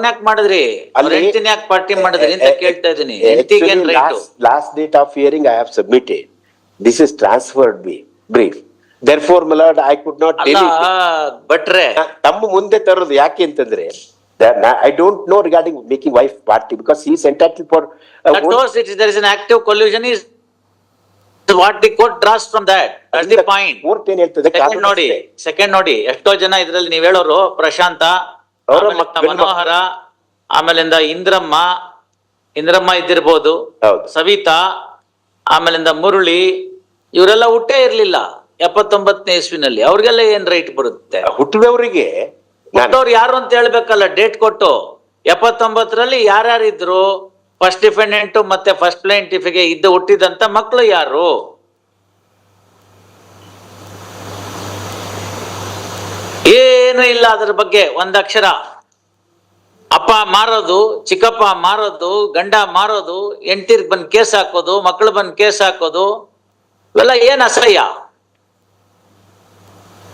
ಯಾಕೆ ಮಾಡಿದ್ರಿ? ಹೆಂಡತಿನ ಯಾಕೆ ಪಾರ್ಟಿ ಮಾಡಿದ್ರಿ ಅಂತ ಕೇಳ್ತಾ ಇದೀನಿ. ಹೆಂಡತಿಗೆ ಏನ್ right? Last date of hearing I have submitted. This is transferred brief. Therefore, my lord, I could not delete it. ಬಟ್ರೆ ತಮ್ಮ ಮುಂದೆ ತರೋದು ಯಾಕೆ ಅಂತಂದ್ರೆ I don't know regarding making wife party because he is entitled for there is an active collusion is what the court draws from that. That's the point. Court ಏನ್ ಹೇಳ್ತದೆ? Second ನೋಡಿ ಎಷ್ಟೋ ಜನ ಇದ್ರಲ್ಲಿ ನೀವ್ ಹೇಳೋರು ಪ್ರಶಾಂತ, ಮನೋಹರ, ಆಮೇಲಿಂದ ಇಂದ್ರಮ್ಮ ಇದ್ದಿರ್ಬೋದು, ಸವಿತಾ, ಆಮೇಲಿಂದ ಮುರಳಿ, ಇವರೆಲ್ಲ ಹುಟ್ಟೇ ಇರ್ಲಿಲ್ಲ 79ನೇ ಇಸ್ವಿನಲ್ಲಿ. ಅವ್ರಿಗೆಲ್ಲ ಏನ್ ರೈಟ್ ಬರುತ್ತೆ? ಹುಟ್ಟಿದವರಿಗೆ ಹುಟ್ಟೋರು ಯಾರು ಅಂತ ಹೇಳ್ಬೇಕಲ್ಲ, ಡೇಟ್ ಕೊಟ್ಟು. 79ರಲ್ಲಿ ಯಾರ್ಯಾರು ಇದ್ರು? ಫಸ್ಟ್ ಡಿಫೆಂಡೆಂಟ್ ಮತ್ತೆ ಫಸ್ಟ್ ಪ್ಲೇಂಟಿಫ್ಗೆ ಹುಟ್ಟಿದಂತ ಮಕ್ಕಳು ಯಾರು? ಏನು ಇಲ್ಲ ಅದ್ರ ಬಗ್ಗೆ ಒಂದಕ್ಷರ. ಅಪ್ಪ ಮಾರೋದು, ಚಿಕ್ಕಪ್ಪ ಮಾರೋದು, ಗಂಡ ಮಾರೋದು, ಹೆಂಡ್ತಿರ್ ಬಂದ್ ಕೇಸ್ ಹಾಕೋದು, ಮಕ್ಕಳು ಬಂದ್ ಕೇಸ್ ಹಾಕೋದು, ಇವೆಲ್ಲ ಏನ್ ಅಸಹ್ಯ.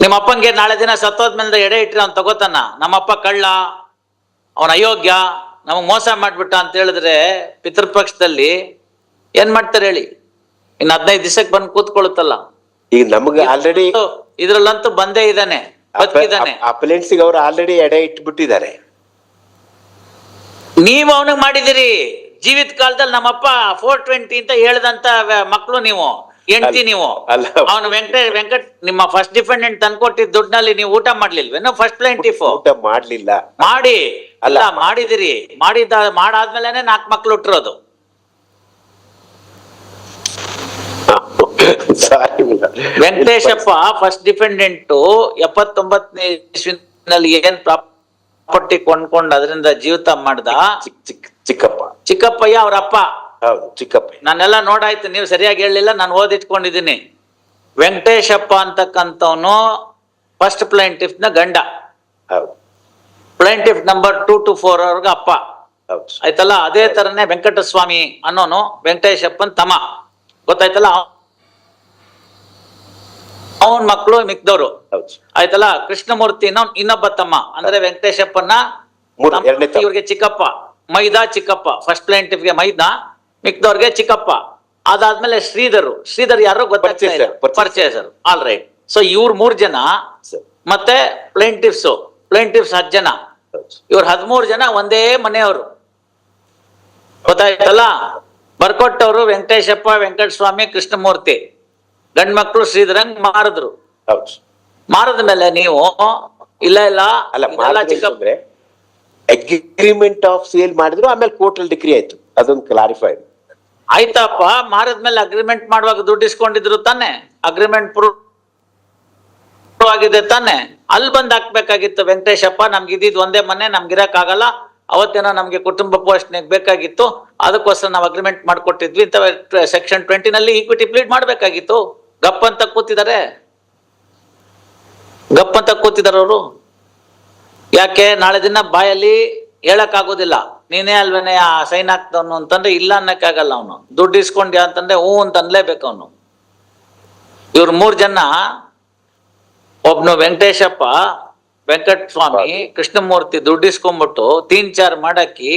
ನಿಮ್ಮ ಅಪ್ಪಂಗೆ ನಾಳೆ ದಿನ ಸತ್ತೋದ್ಮೇಲೆ ಎಡೆ ಇಟ್ರೆ ಅವ್ನು ತಗೋತಾನ, ನಮ್ಮಪ್ಪ ಕಳ್ಳ, ಅವನ ಅಯೋಗ್ಯ, ನಮಗ್ ಮೋಸ ಮಾಡ್ಬಿಟ್ಟ ಅಂತ ಹೇಳಿದ್ರೆ ಪಿತೃಪಕ್ಷದಲ್ಲಿ ಏನ್ ಮಾಡ್ತಾರೆ ಹೇಳಿ? ಇನ್ನು 15 ದಿವಸಕ್ಕೆ ಬಂದು ಕೂತ್ಕೊಳ್ಳುತ್ತಲ್ಲ. ಈಗ ನಮ್ಗೆ ಆಲ್ರೆಡಿ ಇದ್ರಲ್ಲಂತೂ ಬಂದೇ ಇದ್ದಾನೆ, ಬದುಕಿದ್ದಾನೆ. ಅಪಲೆಂಟ್ಸ್ ಅವರು ಆಲ್ರೆಡಿ ಎಡೆ ಇಟ್ಬಿಟ್ಟಿದ್ದಾರೆ. ನೀವು ಅವನಿಗೆ ಮಾಡಿದಿರಿ. ಜೀವಿತ ಕಾಲದಲ್ಲಿ ನಮ್ಮಪ್ಪ 420 ಅಂತ ಹೇಳ್ದಂತ ಮಕ್ಕಳು ನೀವು, ಹೆಂಡ್ತಿ ನೀವು. ಅವನು ವೆಂಕಟ್ ನಿಮ್ಮ ಫಸ್ಟ್ ಡಿಫೆಂಡೆಂಟ್ ತಂದ್ಕೊಟ್ಟಿದ್ದ ದುಡ್ಡಿನಲ್ಲಿ ನೀವು ಊಟ ಮಾಡ್ಲಿಲ್ವೇನೋ? ಫಸ್ಟ್ ಪ್ಲೇಂಟಿಫ್ ಊಟ ಮಾಡ್ಲಿಲ್ಲ. ಮಾಡಿ ಅಲ್ಲ ಮಾಡಿದಿರಿ. ಮಾಡಾದ್ಮೇಲೆ 4 ಮಕ್ಳು ಹುಟ್ಟಿರೋದು. ವೆಂಕಟೇಶಪ್ಪ ಫಸ್ಟ್ ಡಿಫೆಂಡೆಂಟ್ 79ನೇ ಇಸ್ವಿನಲ್ಲಿ ಏನ್ ಪ್ರಾಪರ್ಟಿ ಕೊಂಡ್ಕೊಂಡು ಅದರಿಂದ ಜೀವಿತ ಮಾಡ್ದ ಚಿಕ್ಕಪ್ಪಯ್ಯ ಅವ್ರ ಅಪ್ಪ. ಹೌದು, ಚಿಕ್ಕಪ್ಪ. ನಾನೆಲ್ಲ ನೋಡಾಯ್ತು, ನೀವು ಸರಿಯಾಗಿ ಹೇಳಲಿಲ್ಲ, ನಾನು ಓದಿಟ್ಕೊಂಡಿದ್ದೀನಿ. ವೆಂಕಟೇಶಪ್ಪ ಅಂತಕ್ಕಂಥವನು ಫಸ್ಟ್ ಪ್ಲೇಂಟಿಫ್ ನ ಗಂಡ, ಪ್ಲೇಂಟಿಫ್ ನಂಬರ್ 2 to 4 ಅವ್ರಿಗೆ ಅಪ್ಪ. ಆಯ್ತಲ್ಲ? ಅದೇ ತರನೇ ವೆಂಕಟಸ್ವಾಮಿ ಅನ್ನೋನು ವೆಂಕಟೇಶಪ್ಪನ್ ತಮ್ಮ, ಗೊತ್ತಾಯ್ತಲ್ಲ? ಅವನ್ ಮಕ್ಕಳು ಮಿಕ್ದವ್ರು. ಆಯ್ತಲ್ಲ? ಕೃಷ್ಣಮೂರ್ತಿ ಇನ್ನೊಬ್ಬ ತಮ್ಮ, ಅಂದ್ರೆ ವೆಂಕಟೇಶಪ್ಪನ ಇವ್ರಿಗೆ ಚಿಕ್ಕಪ್ಪ, ಮೈದಾ ಚಿಕ್ಕಪ್ಪ. ಫಸ್ಟ್ ಪ್ಲೇಂಟಿಫ್ಗೆ ಮೈದಾ, ಮಿಕ್ದವ್ರಿಗೆ ಚಿಕ್ಕಪ್ಪ. ಅದಾದ್ಮೇಲೆ ಶ್ರೀಧರ್ ಯಾರು ಗೊತ್ತಾಗ್ತಿಲ್ಲ, ಪರ್ಚೇಸರ್. All right. ಸೊ ಇವ್ರು 3 ಜನ, ಮತ್ತೆ ಪ್ಲೇಂಟಿಫ್ಸ್ 10 ಜನ, ಇವ್ರು 13 ಜನ ಒಂದೇ ಮನೆಯವರು, ಗೊತ್ತಾಯ್ತಲ್ಲ? ಬರ್ಕೊಟ್ಟವ್ರು ವೆಂಕಟೇಶಪ್ಪ, ವೆಂಕಟಸ್ವಾಮಿ, ಕೃಷ್ಣಮೂರ್ತಿ. ಗಂಡ್ ಮಕ್ಳು ಶ್ರೀಧರಂಗ್ ಮಾರಿದ್ರು. ಮಾರದ ಮೇಲೆ ನೀವು ಇಲ್ಲ ಚಿಕ್ಕಪ್ಪ ಅಗ್ರಿಮೆಂಟ್ ಆಫ್ ಸೇಲ್ ಮಾಡಿದ್ರು, ಆಮೇಲೆ ಕೋರ್ಟ್ ಅಲ್ಲಿ ಡಿಗ್ರಿ ಆಯ್ತು. ಅದೊಂದು ಕ್ಲಾರಿಫೈಡ್ ಆಯ್ತಪ್ಪ. ಮಾರದ್ಮೇಲೆ ಅಗ್ರಿಮೆಂಟ್ ಮಾಡುವಾಗ ದುಡ್ಡು ಇಸ್ಕೊಂಡಿದ್ರು ತಾನೆ? ಅಗ್ರಿಮೆಂಟ್ ಪ್ರೂವ್ ಆಗಿದೆ ತಾನೆ? ಅಲ್ಲಿ ಬಂದ್ ಹಾಕ್ಬೇಕಾಗಿತ್ತು ವೆಂಕಟೇಶಪ್ಪ, ನಮ್ಗೆ ಇದ್ದಿದ್ ಒಂದೇ ಮನೆ, ನಮ್ಗಿರಕ್ ಆಗಲ್ಲ, ಅವತ್ತೇನೋ ನಮ್ಗೆ ಕುಟುಂಬ ಪೋಷಣೆಗೆ ಬೇಕಾಗಿತ್ತು, ಅದಕ್ಕೋಸ್ಕರ ನಾವು ಅಗ್ರಿಮೆಂಟ್ ಮಾಡ್ಕೊಟ್ಟಿದ್ವಿ ಅಂತ ಸೆಕ್ಷನ್ 20 ನಲ್ಲಿ ಈಕ್ವಿಟಿ ಪ್ಲೀಡ್ ಮಾಡ್ಬೇಕಾಗಿತ್ತು. ಗಪ್ ಅಂತ ಕೂತಿದಾರೆ ಅವರು. ಯಾಕೆ? ನಾಳೆ ದಿನ ಬಾಯಲ್ಲಿ ಹೇಳಕ್ ಆಗೋದಿಲ್ಲ, ನೀನೇ ಅಲ್ವೇನೆ ಆ ಸೈನ್ ಹಾಕ್ತವನು ಅಂತಂದ್ರೆ ಇಲ್ಲ ಅನ್ನಕ್ಕಾಗಲ್ಲ. ಅವನು ದುಡ್ಡು ಇಸ್ಕೊಂಡ್ಯಾ ಅಂತಂದ್ರೆ ಹೂ ಅಂತ ಅನ್ಲೇಬೇಕು ಅವನು. ಇವ್ರು 3 ಜನ, ಒಬ್ನು ವೆಂಕಟೇಶಪ್ಪ, ವೆಂಕಟಸ್ವಾಮಿ, ಕೃಷ್ಣಮೂರ್ತಿ ದುಡ್ಡು ಇಸ್ಕೊಂಡ್ಬಿಟ್ಟು 3-4 ಮಾಡಾಕಿ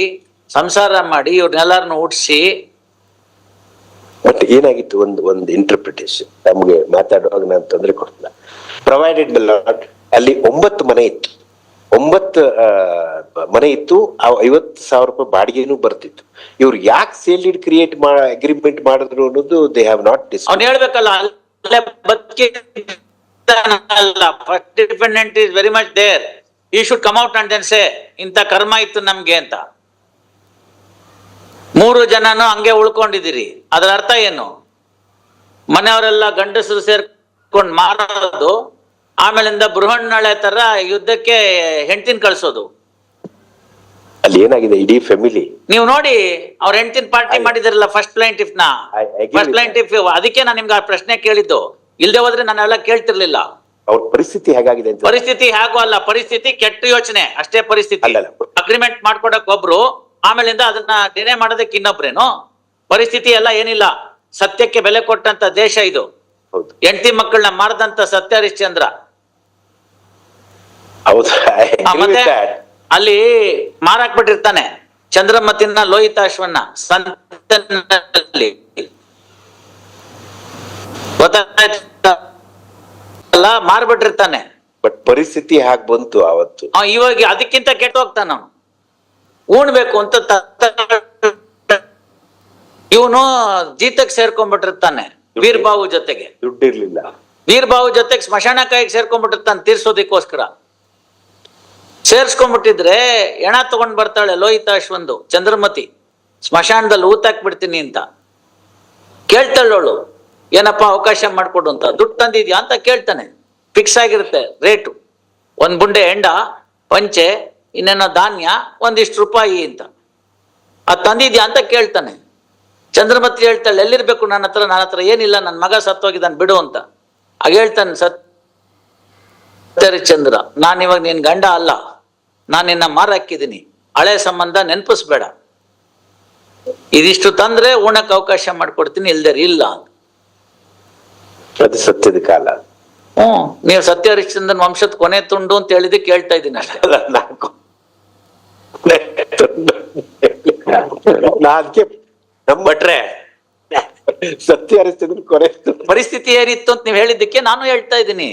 ಸಂಸಾರ ಮಾಡಿ ಇವ್ರನ್ನೆಲ್ಲಾರನ್ನು ಹುಟ್ಟಿಸಿ. ಬಟ್ ಏನಾಗಿತ್ತು, ಒಂದು ಇಂಟರ್ಪ್ರಿಟೇಷನ್ ನಮ್ಗೆ ಮಾತಾಡುವಾಗ ನಾನು ತೊಂದರೆ ಕೊಡ್ತಿಲ್ಲ. ಪ್ರೊವೈಡೆಡ್ ಅಲ್ಲಿ 9 ಮನೆ ಇತ್ತು, 9 ಮನೆ ಇತ್ತು. 50,000 ರೂಪಾಯಿ ಬಾಡಿಗೆನೂ ಬರ್ತಿತ್ತು. ಇವ್ರು ಯಾಕೆ ಸೇಲ್ ಡೀಡ್ ಕ್ರಿಯೇಟ್ ಅಗ್ರಿಮೆಂಟ್ ಮಾಡಿದ್ರು ಅನ್ನೋದು ದೇ ಹ್ಯಾವ್ ನಾಟ್ ಡಿಸ್ಕಸ್. ಅವ್ನು ಹೇಳ್ಬೇಕಲ್ಲ, first dependent is very much there, ಈ should come out and then say ಇಂತ ಕರ್ಮ ಇತ್ತು ನಮ್ಗೆ ಅಂತ. 3 ಜನನು ಹಂಗೆ ಉಳ್ಕೊಂಡಿದ್ದೀರಿ. ಅದರ ಅರ್ಥ ಏನು? ಮನೆಯವರೆಲ್ಲ ಗಂಡಸರು ಸೇರ್ಕೊಂಡು ಮಾರೋದು, ಆಮೇಲಿಂದ ಬೃಹಣ್ಣಳೆ ತರ ಯುದ್ಧಕ್ಕೆ ಹೆಂಡತಿನ ಕಳ್ಸೋದು. ಅಲ್ಲಿ ಏನಾಗಿದೆ, ಇಡೀ ಫ್ಯಾಮಿಲಿ ನೀವು ನೋಡಿ, ಅವ್ರ ಹೆಂಡತಿನ ಪಾರ್ಟಿ ಮಾಡಿದಿರಲ್ಲ ಫಸ್ಟ್ ಪ್ಲೇಂಟಿಫ್ ನ. ಫಸ್ಟ್ ಪ್ಲೇಂಟಿಫ್ ಅದಕ್ಕೆ ನಾನು ನಿಮ್ಗೆ ಆ ಪ್ರಶ್ನೆ ಕೇಳಿದ್ದು. ಇಲ್ದೆ ಹೋದ್ರೆ ನಾನೆಲ್ಲ ಕೇಳ್ತಿರ್ಲಿಲ್ಲ. ಅವ್ರ ಪರಿಸ್ಥಿತಿ ಹೇಗಾಗಿದೆ ಅಂತ. ಪರಿಸ್ಥಿತಿ ಹೇಗೋ ಅಲ್ಲ, ಪರಿಸ್ಥಿತಿ ಕೆಟ್ಟ ಯೋಚನೆ ಅಷ್ಟೇ. ಪರಿಸ್ಥಿತಿ ಅಗ್ರಿಮೆಂಟ್ ಮಾಡ್ಕೊಡಕ್ ಒಬ್ರು, ಆಮೇಲಿಂದ ಅದನ್ನ ಡಿನೇ ಮಾಡೋದಕ್ಕೆ ಇನ್ನೊಬ್ರೇನು. ಪರಿಸ್ಥಿತಿ ಎಲ್ಲ ಏನಿಲ್ಲ. ಸತ್ಯಕ್ಕೆ ಬೆಲೆ ಕೊಟ್ಟಂತ ದೇಶ ಇದು. ಹೆಂಡತಿ ಮಕ್ಕಳನ್ನ ಮಾರದಂತ ಸತ್ಯ ಹರಿಶ್ಚಂದ್ರ. ಮತ್ತೆ ಅಲ್ಲಿ ಮಾರಾಕ್ ಬಿಟ್ಟಿರ್ತಾನೆ ಚಂದ್ರಮತಿನ ಲೋಹಿತಾಶ್ವನ್ನ ಸಂತನಲ್ಲಿ. ಗೊತ್ತಾಯ್ತಲ್ಲ, ಮಾರ್ಬಿಟ್ಟಿರ್ತಾನೆ. ಬಟ್ ಪರಿಸ್ಥಿತಿ ಹಾಗೆ ಬಂತು ಅವತ್ತು. ಇವಾಗ ಅದಕ್ಕಿಂತ ಕೆಟ್ಟ ಹೋಗ್ತಾನ ಅವನು. ಉಣ್ಬೇಕು ಅಂತ ಇವನು ಜೀತಕ್ಕೆ ಸೇರ್ಕೊಂಡ್ಬಿಟ್ಟಿರ್ತಾನೆ ವೀರ್ಬಾವು ಜೊತೆಗೆ. ದುಡ್ಡಿರ್ಲಿಲ್ಲ. ವೀರ್ಬಾವು ಜೊತೆಗೆ ಸ್ಮಶಾನ ಕಾಯಿಗೆ ಸೇರ್ಕೊಂಡ್ಬಿಟ್ಟಿರ್ತಾನೆ ತೀರ್ಸೋದಕ್ಕೋಸ್ಕರ. ಸೇರ್ಸ್ಕೊಂಡ್ಬಿಟ್ಟಿದ್ರೆ ಎಣ ತಗೊಂಡ್ ಬರ್ತಾಳೆ ಲೋಹಿತಾಶ್ವಂದು ಚಂದ್ರಮತಿ, ಸ್ಮಶಾನದಲ್ಲಿ ಊತಾಕ್ ಬಿಡ್ತೀನಿ ಅಂತ. ಕೇಳ್ತಾಳವಳು, ಏನಪ್ಪಾ ಅವಕಾಶ ಮಾಡ್ಕೊಡು ಅಂತ. ದುಡ್ಡು ತಂದಿದ್ಯಾ ಅಂತ ಕೇಳ್ತಾನೆ. ಫಿಕ್ಸ್ ಆಗಿರುತ್ತೆ ರೇಟು, ಒಂದ್ ಬುಂಡೆ ಎಂಡ, ಪಂಚೆ, ಇನ್ನೇನೋ ಧಾನ್ಯ, ಒಂದಿಷ್ಟು ರೂಪಾಯಿ ಅಂತ. ಅದ್ ತಂದಿದ್ಯಾ ಅಂತ ಕೇಳ್ತಾನೆ. ಚಂದ್ರಮತಿ ಹೇಳ್ತಾಳೆ, ಎಲ್ಲಿರ್ಬೇಕು ನನ್ನ ಹತ್ರ ಏನಿಲ್ಲ, ನನ್ನ ಮಗ ಸತ್ತೋಗಿದ್ದಾನೆ ಬಿಡು ಅಂತ. ಆಗ ಹೇಳ್ತಾನೆ ಚಂದ್ರ, ನಾನಿವಾಗ ನಿನ್ ಗಂಡ ಅಲ್ಲ, ನಾನು ನಿನ್ನ ಮಾರಾಕಿದ್ದೀನಿ, ಹಳೆ ಸಂಬಂಧ ನೆನಪಿಸ್ಬೇಡ, ಇದಿಷ್ಟು ತಂದ್ರೆ ಉಣಕ್ ಅವಕಾಶ ಮಾಡ್ಕೊಡ್ತೀನಿ, ಇಲ್ದೇರಿ ಇಲ್ಲ ಅಂತ. ಅದು ಸತ್ಯದ ಕಾಲ. ನೀವು ಸತ್ಯ ಹರಿಶ್ಚಂದ್ರನ್ ವಂಶದ ಕೊನೆ ತುಂಡು ಅಂತ ಹೇಳಿದ್ರೆ ಕೇಳ್ತಾ ಇದ್ದೀನಿ ಅಷ್ಟೇ. ಅದಕ್ಕೆ ಭಟ್ರೆ ಸತ್ಯ ಹರಿಶ್ಚಂದ್ರ ಕೊನೆ ಪರಿಸ್ಥಿತಿ ಏನಿತ್ತು ಅಂತ ನೀವು ಹೇಳಿದ್ದಕ್ಕೆ ನಾನು ಹೇಳ್ತಾ ಇದ್ದೀನಿ.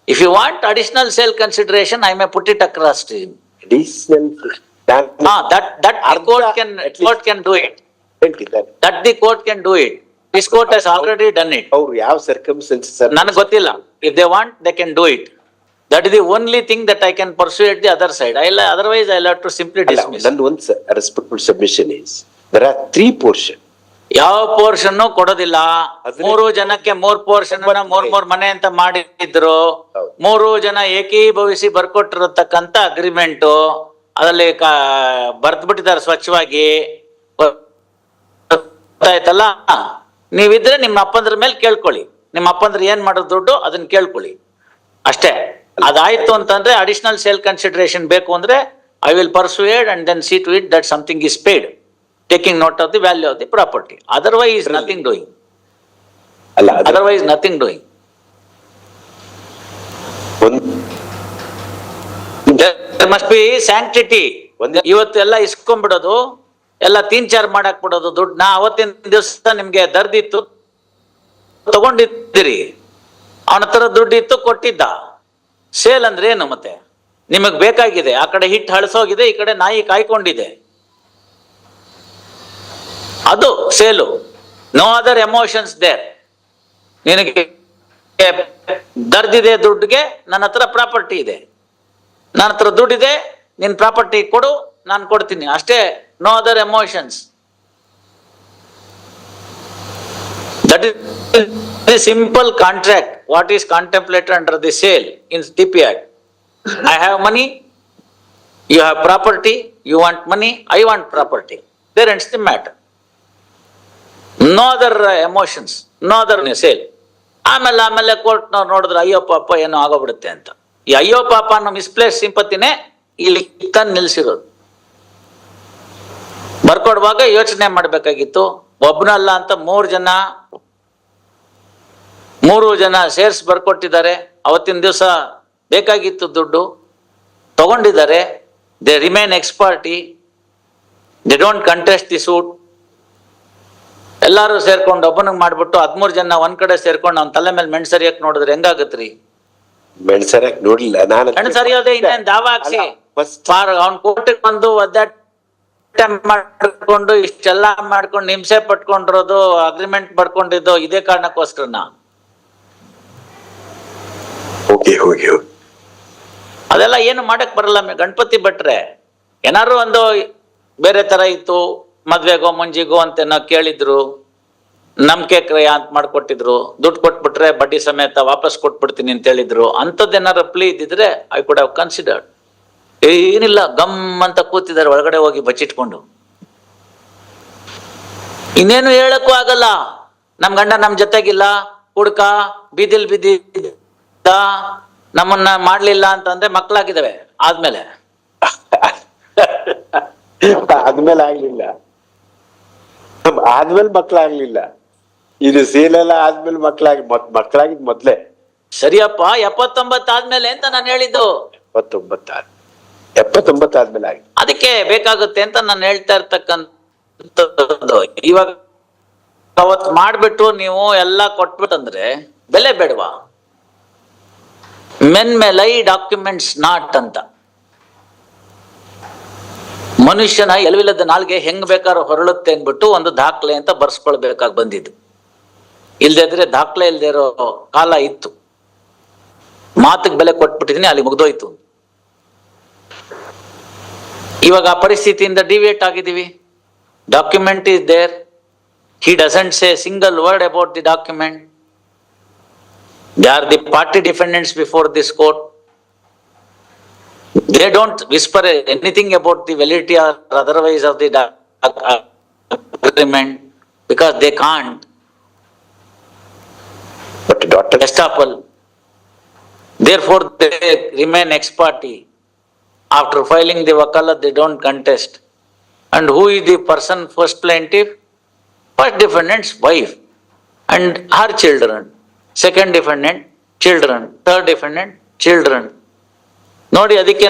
If you want additional sale consideration, I may put it across to him. Court can do it. That the court can do it. This court has already done it. ಅವ್ರು ಯಾವ ಸರ್ಕಮ್ಸ್ಟೆನ್ಸಸ್ ನನಗೆ ಗೊತ್ತಿಲ್ಲ. If they want, they can do it. That is the only thing that I can persuade the other side. Otherwise, I'll have to simply dismiss. Then one respectful submission is, there are 3 portions. ಯಾವ portion ಕೊಡೋದಿಲ್ಲ. 3 ಜನಕ್ಕೆ 3 portion ಮೂರ್ ಮನೆ ಅಂತ ಮಾಡಿದ್ರು. 3 ಜನ ಏಕೀಭವಿಸಿ ಬರ್ಕೊಟ್ಟಿರತಕ್ಕಂತ agreement ಅದರಲ್ಲಿ ಬರ್ದ್ ಬಿಟ್ಟಿದ್ದಾರೆ ಸ್ವಚ್ಛವಾಗಿ. ಗೊತ್ತಾಯ್ತಲ್ಲ, ನೀವಿದ್ರೆ ನಿಮ್ಮ ಅಪ್ಪಂದ್ರ ಮೇಲೆ ಕೇಳ್ಕೊಳ್ಳಿ, ನಿಮ್ಮ ಅಪ್ಪಂದ್ರ ಏನ್ ಮಾಡೋದು ದುಡ್ಡು ಅದನ್ನ ಕೇಳ್ಕೊಳ್ಳಿ ಅಷ್ಟೇ. ಅದಾಯ್ತು ಅಂತಂದ್ರೆ ಅಡಿಷನಲ್ ಸೇಲ್ ಕನ್ಸಿಡರೇಷನ್ ಬೇಕು ಅಂದ್ರೆ I will persuade and then see to it that something is paid, taking note of the value of the property. Otherwise nothing doing. Otherwise nothing doing. There must be sanctity. ಇವತ್ತು ಎಲ್ಲ ಇಸ್ಕೊಂಡ್ಬಿಡೋದು, ಎಲ್ಲ ತೀನ್ಚಾರ್ ಮಾಡಕ್ ಬಿಡೋದು ದುಡ್ಡನ್ನ. ಅವತ್ತಿನ ದಿವಸ ನಿಮ್ಗೆ ದರ್ದಿತ್ತು, ತಗೊಂಡಿದ್ದೀರಿ, ಅವನ ಹತ್ರ ದುಡ್ಡಿತ್ತು, ಕೊಟ್ಟಿದ್ದ. ಸೇಲ್ ಅಂದ್ರೆ ಏನು? ಮತ್ತೆ ನಿಮಗ್ ಬೇಕಾಗಿದೆ, ಆ ಕಡೆ ಹಿಟ್ಟು ಹಳಸೋಗಿದೆ, ಈ ಕಡೆ ನಾಯಿ ಕಾಯ್ಕೊಂಡಿದೆ, ಅದು sale. No other emotions there. ನಿನಗೆ ದರ್ದಿದೆ ದುಡ್ಡಿಗೆ, ನನ್ನ ಹತ್ರ ಪ್ರಾಪರ್ಟಿ ಇದೆ, ನನ್ನ ಹತ್ರ ದುಡ್ಡಿದೆ, ನಿನ್ ಪ್ರಾಪರ್ಟಿ ಕೊಡು, ನಾನು ಕೊಡ್ತೀನಿ ಅಷ್ಟೇ. No other emotions. That is simple contract. What is contemplated under the sale in TP Act. I have money, you have property, you want money, I want property. There ends the matter. No other emotions, no other sale. ಆಮೇಲೆ court ನಾವು ನೋಡಿದ್ರೆ ಅಯ್ಯೋ ಪಾಪ ಏನೋ ಆಗೋಗ್ಬಿಡುತ್ತೆ ಅಂತ. ಈ ಅಯ್ಯೋ ಪಾಪ ಅನ್ನೋ ಮಿಸ್ಪ್ಲೇಸ್ ಸಿಂಪತಿನೇ ಇಲ್ಲಿ ತಂದು ನಿಲ್ಸಿರೋದು. ಬರ್ಕೊಡುವಾಗ ಯೋಚನೆ ಮಾಡ್ಬೇಕಾಗಿತ್ತು. ಒಬ್ಬನಲ್ಲ ಅಂತ 3 ಜನ ಸೇರ್ಸ್ ಬರ್ಕೊಟ್ಟಿದ್ದಾರೆ. ಅವತ್ತಿನ ದಿವಸ ಬೇಕಾಗಿತ್ತು ದುಡ್ಡು, ತಗೊಂಡಿದ್ದಾರೆ. They remain ex parte, they don't contest the suit. ಎಲ್ಲಾರು ಸೇರ್ಕೊಂಡು ಒಬ್ಬನಿಗೆ ಮಾಡ್ಬಿಟ್ಟು 13 ಜನ ಒಂದ್ ಕಡೆ ಸೇರ್ಕೊಂಡು ಅವ್ನ ತಲೆ ಮೇಲೆ ಮೆಣಸರಿಯಕ್ ನೋಡಿದ್ರೆ ಹೆಂಗಾಗತ್ರಿ? ಮೆಣಸರಿಯಕ್ ನೋಡ್ಲಿಲ್ಲ ನಾನು. ಮೆಣಸರಿಯೋದೇ ಇನ್ನೇನ್ ದಾವ ಹಾಕ್ಸಿ ಅವ್ನ ಕೋರ್ಟಿಗೆ ಬಂದು ಒದ್ದಾಟ ಮಾಡ್ಕೊಂಡು ಇಷ್ಟೆಲ್ಲ ಮಾಡ್ಕೊಂಡು ಹಿಂಸೆ ಪಟ್ಕೊಂಡಿರೋದು, ಅಗ್ರಿಮೆಂಟ್ ಪಡ್ಕೊಂಡಿದ್ದು ಇದೇ ಕಾರಣಕ್ಕೋಸ್ಕರನ. ಅದೆಲ್ಲ ಏನು ಮಾಡಕ್ ಬರಲ್ಲ. ಗಣಪತಿ ಭಟ್ರೆ ಏನಾರು ಒಂದು ಬೇರೆ ತರ ಇತ್ತು, ಮದ್ವೆಗೋ ಮುಂಜಿಗೋ ಅಂತೇನೋ ಕೇಳಿದ್ರು, ನಂಬಿಕೆ ಕ್ರಯ ಅಂತ ಮಾಡ್ಕೊಟ್ಟಿದ್ರು, ದುಡ್ಡು ಕೊಟ್ಬಿಟ್ರೆ ಬಡ್ಡಿ ಸಮೇತ ವಾಪಸ್ ಕೊಟ್ಬಿಡ್ತೀನಿ ಅಂತ ಹೇಳಿದ್ರು. ಅಂಥದ್ದೇನಾರು ಪ್ಲೀ ಇದ್ದಿದ್ರೆ ಐ ಕುಡ್ ಹ್ಯಾವ್ ಕನ್ಸಿಡರ್ಡ್. ಏನಿಲ್ಲ, ಗಮ್ ಅಂತ ಕೂತಿದ್ದಾರೆ ಒಳಗಡೆ ಹೋಗಿ ಬಚ್ಚಿಟ್ಕೊಂಡು. ಇನ್ನೇನು ಹೇಳಕ್ಕೂ ಆಗಲ್ಲ. ನಮ್ ಗಂಡ ನಮ್ ಜೊತೆಗಿಲ್ಲ, ಹುಡ್ಕ ಬೀದಿಲ್ ಬಿದ್ದಿದ್ದ, ನಮ್ಮನ್ನ ಮಾಡ್ಲಿಲ್ಲ ಅಂತಂದ್ರೆ ಮಕ್ಳಾಗಿದ್ದಾವೆ. ಆದ್ಮೇಲೆ ಆಗ್ಲಿಲ್ಲ, ಆದ್ಮೇಲೆ ಮಕ್ಳಾಗ್ಲಿಲ್ಲ. ಇದು ಸೇಲೆಲ್ಲ ಆದ್ಮೇಲೆ ಮಕ್ಳಾಗಿದ್ ಮೊದ್ಲೇ. ಸರಿಯಪ್ಪ, 79 ಆದ್ಮೇಲೆ ಅಂತ ನಾನು ಹೇಳಿದ್ದು. 79 79 ಆದ್ಮೇಲೆ ಆಗಿದೆ. ಅದಕ್ಕೆ ಬೇಕಾಗುತ್ತೆ ಅಂತ ನಾನು ಹೇಳ್ತಾ ಇರ್ತಕ್ಕಂಥದ್ದು. ಇವಾಗ ಅವತ್ ಮಾಡ್ಬಿಟ್ಟು ನೀವು ಎಲ್ಲ ಕೊಟ್ಬಿಟ್ಟಂದ್ರೆ ಬೆಲೆ ಬೇಡವಾ? ಮೆನ್ ಮೇಲೆ ಈ ಡಾಕ್ಯುಮೆಂಟ್ಸ್ ನಾಟ್ ಅಂತ. ಮನುಷ್ಯನ ಎಲವಿಲ್ಲದ ನಾಲ್ಗೆ ಹೆಂಗ್ ಬೇಕಾದ್ರೂ ಹೊರಳುತ್ತೆ ಅಂದ್ಬಿಟ್ಟು ಒಂದು ದಾಖಲೆ ಅಂತ ಬರ್ಸ್ಕೊಳ್ಬೇಕಾಗಿ ಬಂದಿದ್ದು. ಇಲ್ದಿದ್ರೆ ದಾಖಲೆ ಇಲ್ದೇ ಇರೋ ಕಾಲ ಇತ್ತು. ಮಾತಿಗೆ ಬೆಲೆ ಕೊಟ್ಬಿಟ್ಟಿದೀನಿ, ಅಲ್ಲಿ ಮುಗ್ದೋಯ್ತು. ಇವಾಗ ಆ ಪರಿಸ್ಥಿತಿಯಿಂದ ಡಿವಿಯೇಟ್ ಆಗಿದ್ದೀವಿ. Document is there, he doesn't say a single word about the document. They are the party defendants before this court. They don't whisper anything about the validity or otherwise of the agreement because they can't. But daughter, Estoppel. Therefore, they remain ex parte. After filing the wakalat, they don't contest. And who is the person first plaintiff? First defendant's wife and her children. Second defendant, children. Third defendant, children. ನೋಡಿ, ಅದಕ್ಕೆ